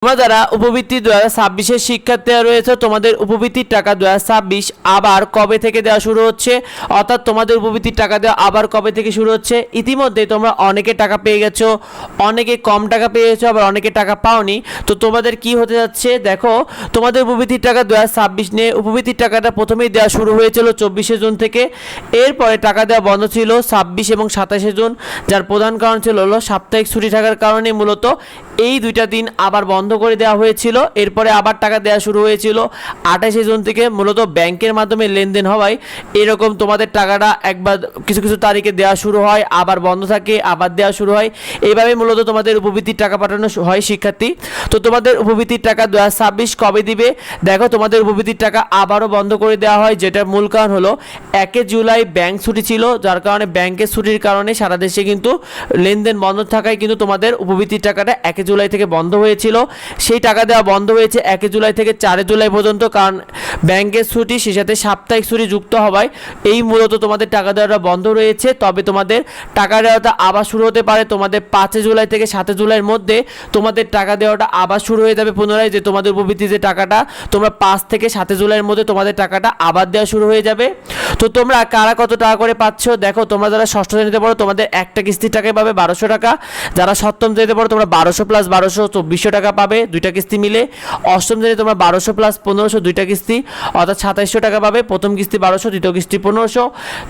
তোমরা যারা উপবৃত্তি 2026 শিক্ষার্থীরা রয়েছে তোমাদের উপবৃত্তির টাকা 2026 আবার কবে থেকে দেওয়া শুরু হচ্ছে, অর্থাৎ তোমাদের উপবৃত্তির টাকা দেওয়া আবার কবে থেকে শুরু হচ্ছে। ইতিমধ্যে তোমরা অনেকে টাকা পেয়ে গেছো, অনেকে কম টাকা পেয়েছো, আবার অনেকে টাকা পাওনি। তো তোমাদের কি হতে যাচ্ছে দেখো, তোমাদের উপবৃত্তির টাকা 2026 নিয়ে উপবৃত্তির টাকাটা প্রথমেই দেওয়া শুরু হয়েছিল 24শে জুন থেকে। এরপরে টাকা দেওয়া বন্ধ ছিল 26 এবং 27শে জুন, যার প্রধান কারণ ছিল হলো সাপ্তাহিক ছুটি থাকার কারণে মূলত এই দুইটা দিন আবার বন্ধ করে দেওয়া হয়েছিল। এরপরে আবার টাকা দেওয়া শুরু হয়েছিল 28শে জুন থেকে, মূলত ব্যাংকের মাধ্যমে লেনদেন হওয়ায় এরকম তোমাদের টাকাটা একবার কিছু কিছু তারিখে দেওয়া শুরু হয়, আবার বন্ধ থাকে, আবার দেওয়া শুরু হয়। এইভাবে মূলত তোমাদের উপবৃত্তির টাকা পাঠানো হয় শিক্ষার্থী। তো তোমাদের উপবৃত্তির টাকা 2026 কবে দিবে দেখো, তোমাদের উপবৃত্তির টাকা আবারও বন্ধ করে দেওয়া হয়, যেটার মূল কারণ হলো 1 জুলাই ব্যাংক ছুটি ছিল, যার কারণে ব্যাংকের ছুটির কারণে সারা দেশে কিন্তু লেনদেন বন্ধ থাকায় কিন্তু তোমাদের উপবৃত্তির টাকাটা 1 জুলাই থেকে বন্ধ হয়েছিল। সেই টাকা দেওয়া বন্ধ হয়েছে 1 জুলাই থেকে 4 জুলাই পর্যন্ত, কারণ ব্যাংকের ছুটি সেই সাথে সাপ্তাহিক ছুটি যুক্ত হওয়ায় এই মূলত তোমাদের টাকা দেওয়াটা বন্ধ রয়েছে। তবে তোমাদের টাকা দেওয়াটা আবার শুরু হতে পারে তোমাদের 5 জুলাই থেকে 7 জুলাইয়ের মধ্যে তোমাদের টাকা দেওয়াটা আবার শুরু হয়ে যাবে পুনরায়, যে তোমাদের উপবৃত্তি যে টাকাটা তোমরা 5 থেকে 7 জুলাইয়ের মধ্যে তোমাদের টাকাটা আবার দেওয়া শুরু হয়ে যাবে। তো তোমরা কারা কত টাকা করে পাচ্ছ দেখো, তোমরা যারা ষষ্ঠ শ্রেণীতে পড়ো তোমাদের একটা কিস্তির টাকায় পাবে 1200 টাকা, যারা সপ্তম শ্রেণীতে পড়ো তোমরা 1200 প্লাস 1200 2400 টাকা পাবে, দুইটা কিস্তি মিলে। অষ্টম শ্রেণী তোমরা 1200 প্লাস 1500 দুইটা কিস্তি, অর্থাৎ 2700 টাকা পাবে, প্রথম কিস্তি 1200 দ্বিতীয় কিস্তি 1500।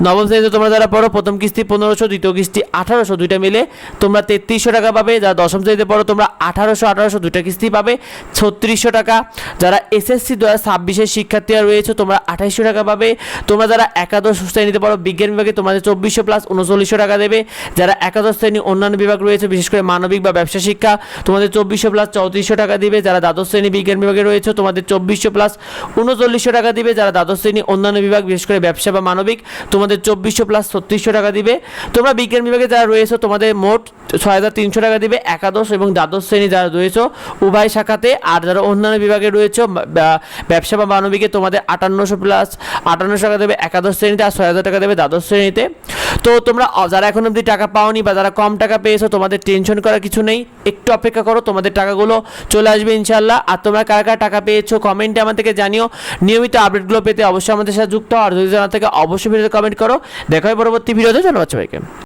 নবম শ্রেণীতে তোমরা যারা পড়ো প্রথম কিস্তি 1500 দ্বিতীয় কিস্তি 1800 দুইটা মিলে তোমরা 3300 টাকা পাবে। যারা দশম শ্রেণীতে পড়ো তোমরা 1800 দুইটা কিস্তি পাবে 3600 টাকা। যারা এসএসসি 2026 শিক্ষার্থীরা রয়েছে তোমরা 2800 টাকা পাবে। তোমরা যারা একাদশ শ্রেণীতে পড়ো বিজ্ঞান বিভাগে তোমাদের 2400 প্লাস 3900 টাকা দেবে। যারা একাদশ শ্রেণী অন্যান্য বিভাগ রয়েছে বিশেষ করে মানবিক বা ব্যবসা শিক্ষা তোমাদের 2400 প্লাস 3400 টাকা দিবে। যারা দ্বাদশ শ্রেণী বিজ্ঞান বিভাগে রয়েছে তোমাদের 2400 প্লাস 3900 টাকা দিবে। যারা দ্বাদশ শ্রেণী অন্যান্য বিভাগ বিশেষ করে ব্যবসা বা মানবিক তোমাদের 2400 প্লাস 3600 টাকা দিবে। তোমরা বিজ্ঞান বিভাগে যারা রয়েছে তোমাদের মোট 6300 টাকা দিবে একাদশ এবং দ্বাদশ শ্রেণী যারা রয়েছে উভয় শাখাতে। আর যারা অন্যান্য বিভাগে রয়েছে ব্যবসা বা মানবিকে তোমাদের 5800 প্লাস 5800 টাকা দেবে একাদশ শ্রেণীতে, আর 6000 টাকা দেবে দ্বাদশ শ্রেণীতে। তো তোমরা যারা এখন অবধি টাকা পাওনি বা যারা কম টাকা পেয়েছো তোমাদের টেনশন করার কিছু নেই, একটু অপেক্ষা করো, তোমাদের টাকাগুলো চলে আসবে ইনশাল্লাহ। আর তোমরা কারা কারা টাকা পেয়েছো কমেন্টে আমাদেরকে জানিও। নিয়মিত আপডেটগুলো পেতে অবশ্যই আমাদের সাথে যুক্ত হও, আর যদি জানা থেকে অবশ্যই ভিডিওতে কমেন্ট করো। দেখা হয় পরবর্তী ভিডিওতে। ধন্যবাদ সবাইকে।